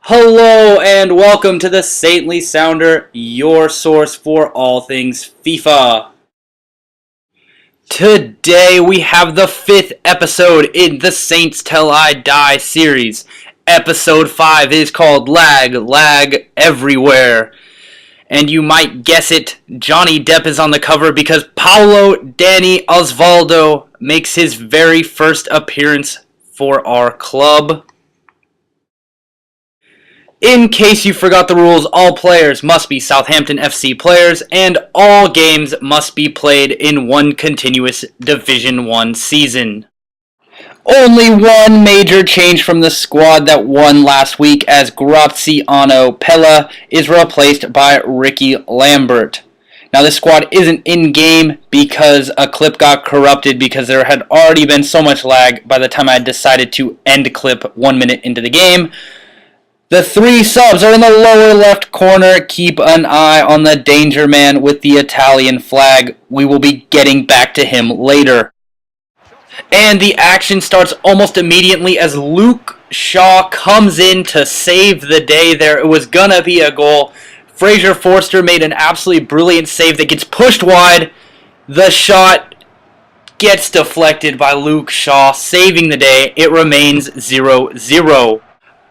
Hello and welcome to the Saintly Sounder, your source for all things FIFA. Today we have the 5th episode in the Saints Till I Die series. Episode 5 is called Lag Everywhere. And you might guess it, Johnny Depp is on the cover because Paulo Danny Osvaldo makes his very first appearance for our club. In case you forgot the rules, all players must be Southampton FC players, and all games must be played in one continuous Division 1 season. Only one major change from the squad that won last week, as Graziano Pella is replaced by Ricky Lambert. Now this squad isn't in-game because a clip got corrupted because there had already been so much lag by the time I decided to end clip 1 minute into the game. The 3 subs are in the lower left corner. Keep an eye on the danger man with the Italian flag. We will be getting back to him later. And the action starts almost immediately as Luke Shaw comes in to save the day there. It was gonna be a goal. Fraser Forster made an absolutely brilliant save that gets pushed wide. The shot gets deflected by Luke Shaw, saving the day. It remains 0-0.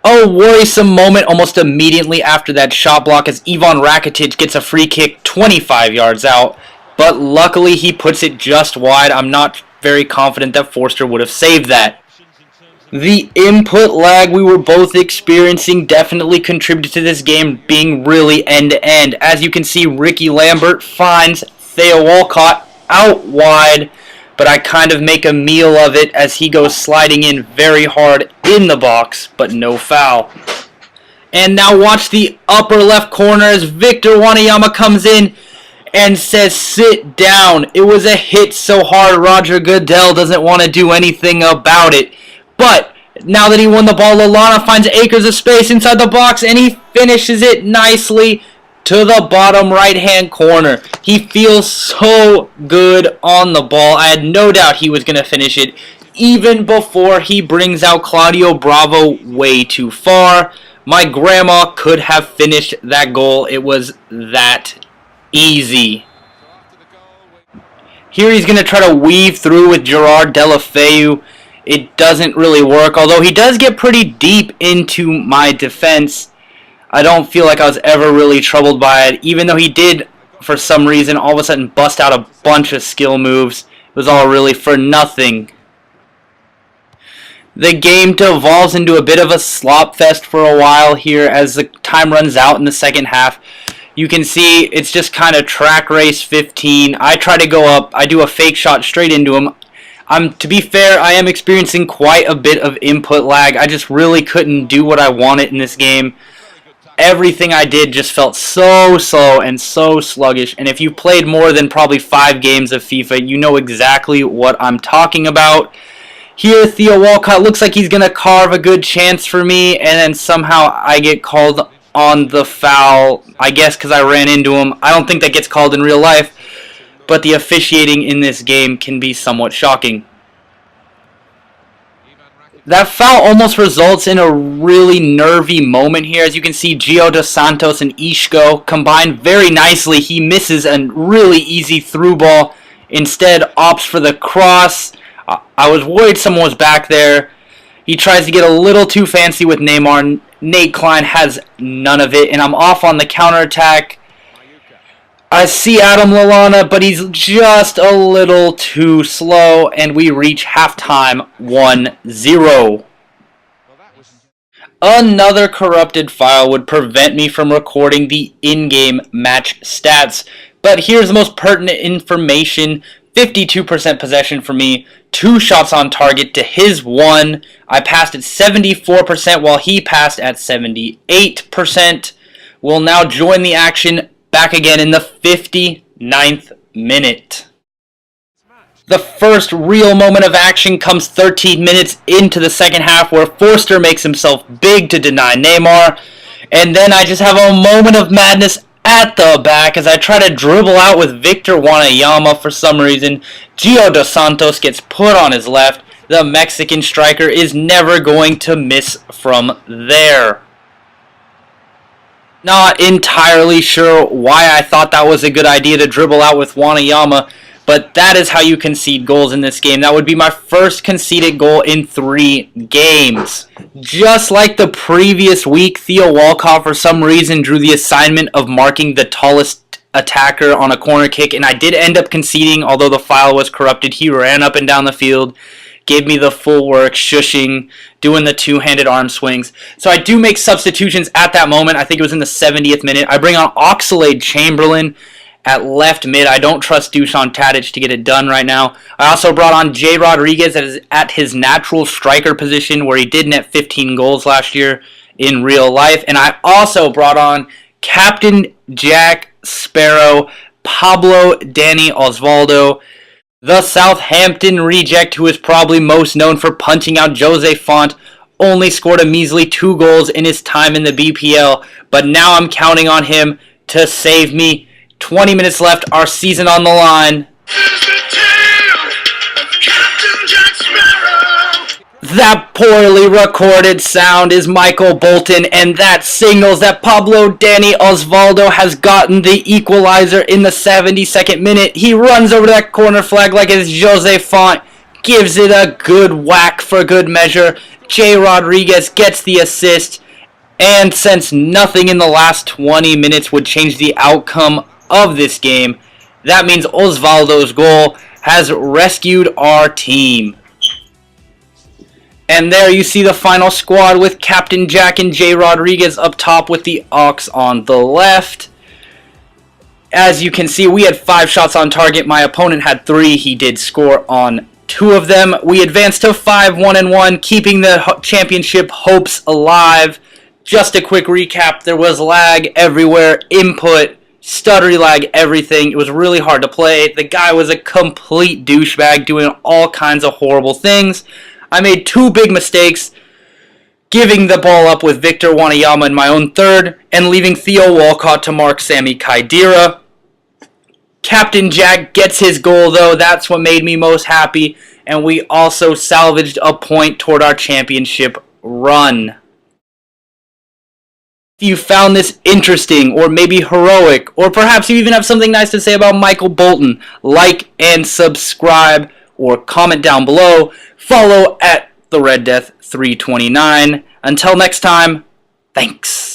A worrisome moment almost immediately after that shot block as Ivan Rakitic gets a free kick 25 yards out, but luckily he puts it just wide. I'm not very confident that Forster would have saved that. The input lag we were both experiencing definitely contributed to this game being really end-to-end. As you can see, Ricky Lambert finds Theo Walcott out wide, but I kind of make a meal of it as he goes sliding in very hard in the box, but no foul. And now watch the upper left corner as Victor Wanyama comes in and says, "Sit down." It was a hit so hard Roger Goodell doesn't want to do anything about it. But now that he won the ball, Lallana finds acres of space inside the box and he finishes it nicely to the bottom right-hand corner. He feels so good on the ball. I had no doubt he was going to finish it even before he brings out Claudio Bravo way too far. My grandma could have finished that goal. It was that easy. Here he's going to try to weave through with Gerard Deulofeu. It doesn't really work, although he does get pretty deep into my defense. I don't feel like I was ever really troubled by it, even though he did, for some reason, all of a sudden bust out a bunch of skill moves. It was all really for nothing. The game devolves into a bit of a slop fest for a while here as the time runs out in the second half. You can see it's just kind of track race 15. I try to go up. I do a fake shot straight into him. To be fair, I am experiencing quite a bit of input lag. I just really couldn't do what I wanted in this game. Everything I did just felt so slow and so sluggish, and if you played more than probably 5 games of FIFA, you know exactly what I'm talking about. Here, Theo Walcott looks like he's going to carve a good chance for me, and then somehow I get called on the foul, I guess because I ran into him. I don't think that gets called in real life, but the officiating in this game can be somewhat shocking. That foul almost results in a really nervy moment here. As you can see, Gio Dos Santos and Isco combine very nicely. He misses a really easy through ball. Instead, opts for the cross. I was worried someone was back there. He tries to get a little too fancy with Neymar. Nate Klein has none of it, and I'm off on the counterattack. I see Adam Lallana, but he's just a little too slow, and we reach halftime 1-0. Another corrupted file would prevent me from recording the in-game match stats, but here's the most pertinent information. 52% possession for me, 2 shots on target to his 1. I passed at 74% while he passed at 78%. We'll now join the action back again in the 59th minute. The first real moment of action comes 13 minutes into the second half where Forster makes himself big to deny Neymar. And then I just have a moment of madness at the back as I try to dribble out with Victor Wanyama for some reason. Gio Dos Santos gets put on his left. The Mexican striker is never going to miss from there. Not entirely sure why I thought that was a good idea to dribble out with Wanayama, but that is how you concede goals in this game. That would be my first conceded goal in 3 games. Just like the previous week, Theo Walcott for some reason drew the assignment of marking the tallest attacker on a corner kick, and I did end up conceding, although the file was corrupted. He ran up and down the field, gave me the full work, shushing, doing the two-handed arm swings. So I do make substitutions at that moment. I think it was in the 70th minute. I bring on Oxlade-Chamberlain at left mid. I don't trust Dusan Tadic to get it done right now. I also brought on Jay Rodriguez at his natural striker position, where he did net 15 goals last year in real life. And I also brought on Captain Jack Sparrow, Pablo Danny Osvaldo, the Southampton reject, who is probably most known for punching out Jose Font. Only scored a measly 2 goals in his time in the BPL, but now I'm counting on him to save me. 20 minutes left, our season on the line. That poorly recorded sound is Michael Bolton, and that signals that Pablo Danny Osvaldo has gotten the equalizer in the 72nd minute. He runs over that corner flag like it's Jose Font, gives it a good whack for good measure. Jay Rodriguez gets the assist, and since nothing in the last 20 minutes would change the outcome of this game, that means Osvaldo's goal has rescued our team. And there you see the final squad with Captain Jack and Jay Rodriguez up top with the Ox on the left. As you can see, we had 5 shots on target. My opponent had 3. He did score on 2 of them. We advanced to 5-1-1, keeping the championship hopes alive. Just a quick recap. There was lag everywhere, input, stuttery lag, everything. It was really hard to play. The guy was a complete douchebag doing all kinds of horrible things. I made 2 big mistakes, giving the ball up with Victor Wanayama in my own third, and leaving Theo Walcott to mark Sami Khedira. Captain Jack gets his goal, though. That's what made me most happy, and we also salvaged a point toward our championship run. If you found this interesting, or maybe heroic, or perhaps you even have something nice to say about Michael Bolton, like and subscribe, or comment down below. Follow at the Red Death 329. Until next time, thanks.